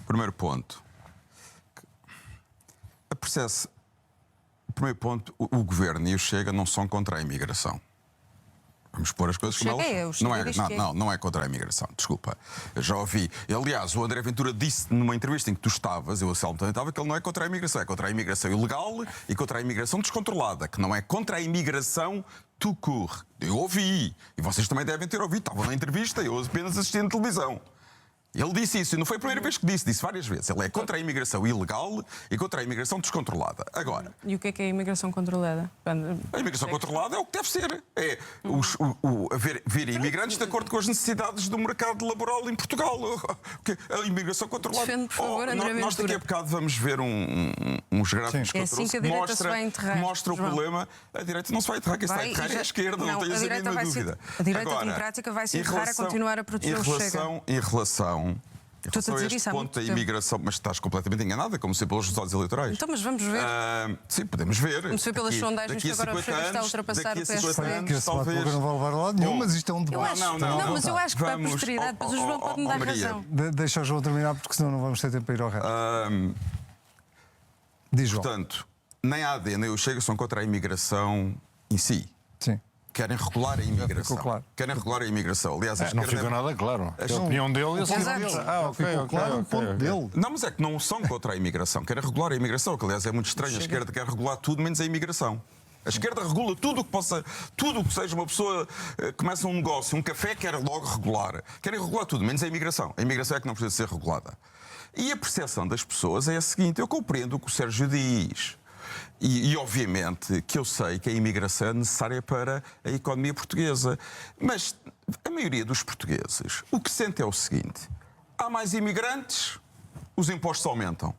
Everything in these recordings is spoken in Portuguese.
Primeiro ponto. O primeiro ponto, o Governo e o Chega não são contra a imigração. Vamos pôr as coisas como elas. Não é contra a imigração, desculpa. Eu já ouvi. Aliás, o André Ventura disse numa entrevista em que tu estavas, eu também estava, que ele não é contra a imigração, é contra a imigração ilegal e contra a imigração descontrolada, que não é contra a imigração tout court. Eu ouvi. E vocês também devem ter ouvido. Estavam na entrevista, eu apenas assisti na televisão. Ele disse isso, e não foi a primeira vez que disse várias vezes. Ele é contra a imigração ilegal e contra a imigração descontrolada. Agora... E o que é a imigração controlada? A imigração controlada é o que deve ser. É haver imigrantes de acordo com as necessidades do mercado laboral em Portugal. A imigração controlada... Defende, por favor, André Ventura. Nós daqui a bocado vamos ver uns gráficos que eu trouxe que mostram o problema. A direita não se vai enterrar, quem se vai enterrar é a esquerda, não tenhas a mínima dúvida. A direita democrática vai se enterrar a continuar a proteger o Chega. Em relação a este ponto da imigração, mas estás completamente enganada, como se pelos resultados eleitorais. Então, mas vamos ver. Sim, podemos ver. Vamos ver pelas sondagens que agora o Chega está a ultrapassar o PSD. Talvez não vai levar a lado nenhum, mas isto é um debate. Não, mas eu acho que para a posteridade, mas o João pode me dar razão. Deixa o João terminar, porque senão não vamos ter tempo para ir ao resto. Diz, João. Portanto, nem a AD nem o Chega são contra a imigração em si. Sim. Querem regular a imigração. Claro. Querem regular a imigração. Aliás, não ficou nada claro. A opinião dele e a opinião dele. Ficou claro o ponto dele. Não, mas é que não são contra a imigração. Querem regular a imigração, que aliás é muito estranho. A esquerda quer regular tudo menos a imigração. A esquerda regula tudo o que possa, tudo o que seja uma pessoa começa um negócio, um café, quer logo regular. Querem regular tudo, menos a imigração. A imigração é que não precisa ser regulada. E a percepção das pessoas é a seguinte: eu compreendo o que o Sérgio diz. E obviamente que eu sei que a imigração é necessária para a economia portuguesa. Mas a maioria dos portugueses o que sente é o seguinte: há mais imigrantes, os impostos aumentam.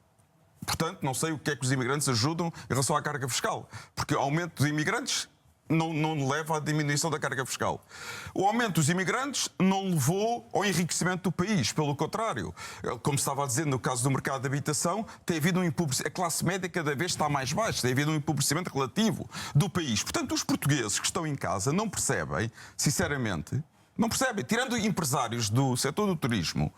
Portanto, não sei o que é que os imigrantes ajudam em relação à carga fiscal. Porque o aumento dos imigrantes não leva à diminuição da carga fiscal. O aumento dos imigrantes não levou ao enriquecimento do país. Pelo contrário, como estava a dizer no caso do mercado de habitação, tem havido um empobrecimento. A classe média cada vez está mais baixa. Tem havido um empobrecimento relativo do país. Portanto, os portugueses que estão em casa não percebem, sinceramente, não percebem. Tirando empresários do setor do turismo,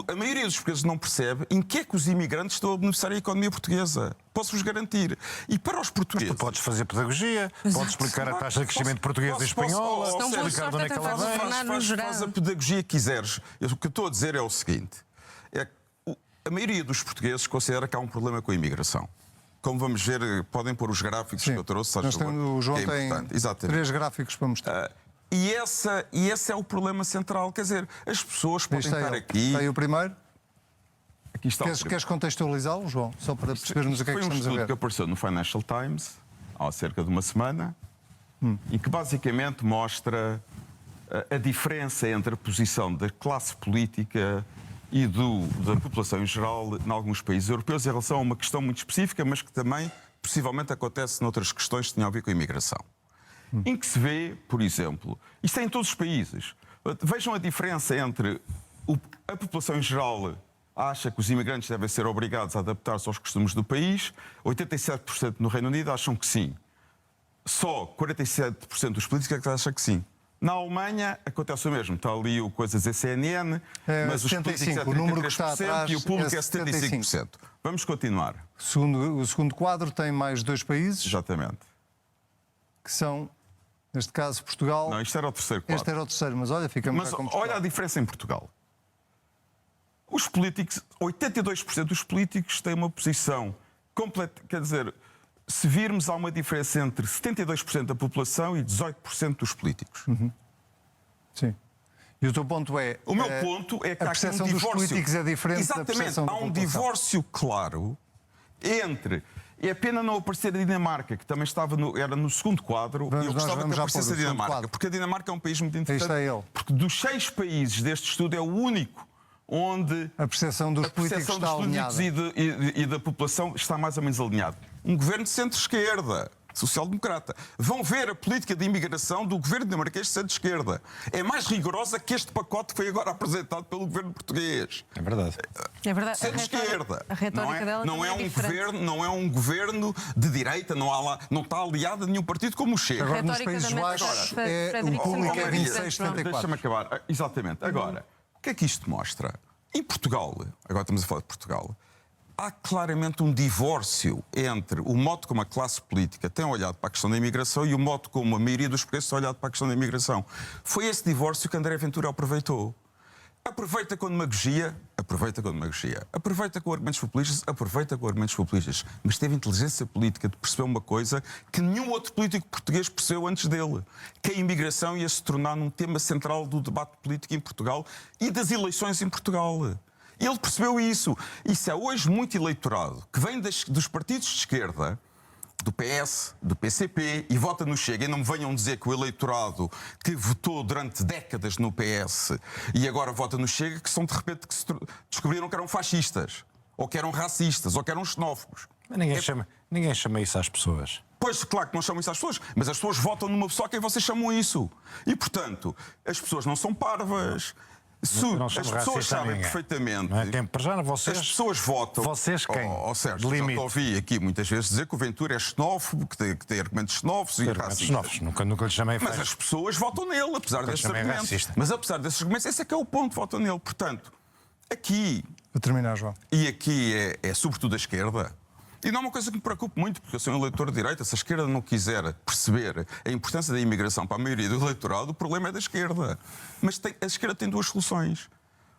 a maioria dos portugueses não percebe em que é que os imigrantes estão a beneficiar a economia portuguesa. Posso-vos garantir. E para os portugueses... Mas tu podes fazer pedagogia, podes explicar a taxa de crescimento portuguesa e espanhola, explicar de onde é que ela vem. Faz a pedagogia que quiseres. O que eu estou a dizer é o seguinte: a maioria dos portugueses considera que há um problema com a imigração. Como vamos ver, podem pôr os gráficos que eu trouxe. O João tem 3 gráficos para mostrar. E esse é o problema central. Quer dizer, as pessoas podem estar aqui... Está aí o primeiro? Aqui está. Queres contextualizá-lo, João? Só para percebermos o que é que estamos a ver. Foi um estudo que apareceu no Financial Times há cerca de uma semana e que basicamente mostra a diferença entre a posição da classe política e da população em geral em alguns países europeus em relação a uma questão muito específica, mas que também possivelmente acontece noutras questões que tinham a ver com a imigração. Em que se vê, por exemplo, isto é em todos os países, vejam a diferença entre a população em geral acha que os imigrantes devem ser obrigados a adaptar-se aos costumes do país, 87% no Reino Unido acham que sim. Só 47% dos políticos é que acham que sim. Na Alemanha acontece o mesmo, está ali o coisa dizer CNN, mas os políticos é 33% e o público é 75%. Vamos continuar. O segundo quadro tem mais 2 países. Exatamente. Que são, neste caso, Portugal... Não, isto era o terceiro quadro. Este era o terceiro, mas olha, ficamos mas cá com Portugal. Olha a diferença em Portugal. Os políticos, 82% dos políticos têm uma posição completa, quer dizer, se virmos, há uma diferença entre 72% da população e 18% dos políticos. Sim. E o teu ponto é... O meu ponto é que a percepção dos políticos é diferente da percepção da população. Há um divórcio claro entre... É pena não aparecer a Dinamarca, que também era no segundo quadro, e eu gostava que aparecesse a Dinamarca, porque a Dinamarca é um país muito interessante. Porque dos 6 países deste estudo é o único onde a percepção dos políticos está alinhada. E da população está mais ou menos alinhada. Um governo de centro-esquerda, social-democrata. Vão ver a política de imigração do governo dinamarquês de centro-esquerda. É mais rigorosa que este pacote que foi agora apresentado pelo governo português. É verdade. É verdade. Centro-esquerda. A retórica dela não é um governo de direita, não está aliado a nenhum partido como o Chega. Agora, nos Países Baixos, o público é 26,74. Deixa-me acabar. Exatamente. Agora, o que é que isto mostra? Em Portugal, agora estamos a falar de Portugal, há claramente um divórcio entre o modo como a classe política tem olhado para a questão da imigração e o modo como a maioria dos portugueses tem olhado para a questão da imigração. Foi esse divórcio que André Ventura aproveitou. Aproveita com demagogia, aproveita com demagogia. Aproveita com argumentos populistas, aproveita com argumentos populistas. Mas teve inteligência política de perceber uma coisa que nenhum outro político português percebeu antes dele. Que a imigração ia se tornar num tema central do debate político em Portugal e das eleições em Portugal. Ele percebeu isso. E se há hoje muito eleitorado que vem dos partidos de esquerda, do PS, do PCP, e vota no Chega, e não me venham dizer que o eleitorado que votou durante décadas no PS e agora vota no Chega, que são de repente que descobriram que eram fascistas, ou que eram racistas, ou que eram xenófobos. Mas ninguém chama isso às pessoas. Pois, claro que não chamam isso às pessoas, mas as pessoas votam numa pessoa a quem vocês chamam isso. E, portanto, as pessoas não são parvas. As pessoas sabem perfeitamente. Não é? Vocês, as pessoas votam. Vocês quem? Sérgio, já te ouvi aqui muitas vezes dizer que o Ventura é xenófobo, que tem argumentos xenófobos e racistas. Nunca lhe chamei. Mas as pessoas votam nele, apesar desses argumentos. Racista. Mas apesar desses argumentos, esse é que é o ponto, votam nele. Portanto, aqui. Para terminar, João. E aqui é sobretudo a esquerda. E não é uma coisa que me preocupe muito, porque eu sou um eleitor de direita. Se a esquerda não quiser perceber a importância da imigração para a maioria do eleitorado, o problema é da esquerda. Mas a esquerda tem duas soluções.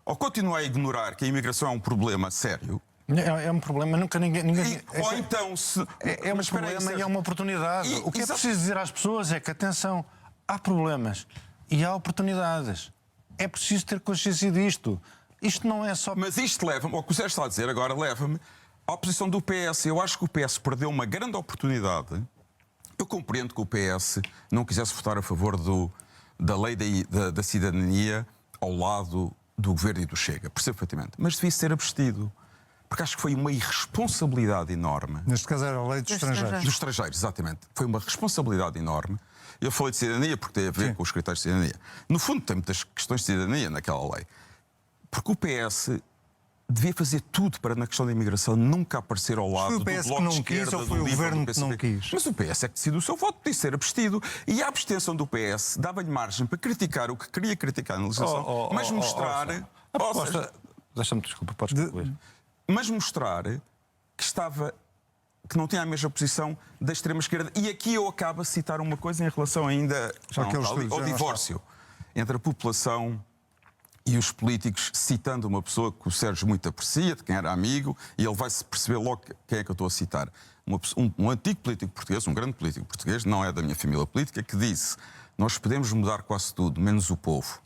Ou continua a ignorar que a imigração é um problema sério. É um problema, nunca ninguém. Ou então se. É um problema e é uma oportunidade. O que é preciso dizer às pessoas é que, atenção, há problemas e há oportunidades. É preciso ter consciência disto. Isto não é só. Mas isto leva-me, o que o Sérgio está a dizer agora, leva-me à posição do PS. Eu acho que o PS perdeu uma grande oportunidade. Eu compreendo que o PS não quisesse votar a favor da lei da cidadania ao lado do Governo e do Chega, percebo perfeitamente. Mas devia ser abstido. Porque acho que foi uma irresponsabilidade enorme. Neste caso era a lei dos estrangeiros. Dos estrangeiros, exatamente. Foi uma responsabilidade enorme. Eu falei de cidadania porque tem a ver com os critérios de cidadania. No fundo, tem muitas questões de cidadania naquela lei. Porque o PS devia fazer tudo para, na questão da imigração, nunca aparecer ao lado do Bloco de Esquerda, ou foi o Governo que não quis? Mas o PS é que decidiu o seu voto, podia ser abstido. E a abstenção do PS dava-lhe margem para criticar o que queria criticar na legislação, mas mostrar... Deixa-me, desculpa, podes concluir. Mas mostrar que não tinha a mesma posição da extrema-esquerda. E aqui eu acabo a citar uma coisa em relação ainda ao divórcio entre a população e os políticos, citando uma pessoa que o Sérgio muito aprecia, de quem era amigo, e ele vai-se perceber logo quem é que eu estou a citar. Um antigo político português, um grande político português, não é da minha família política, que disse: nós podemos mudar quase tudo, menos o povo.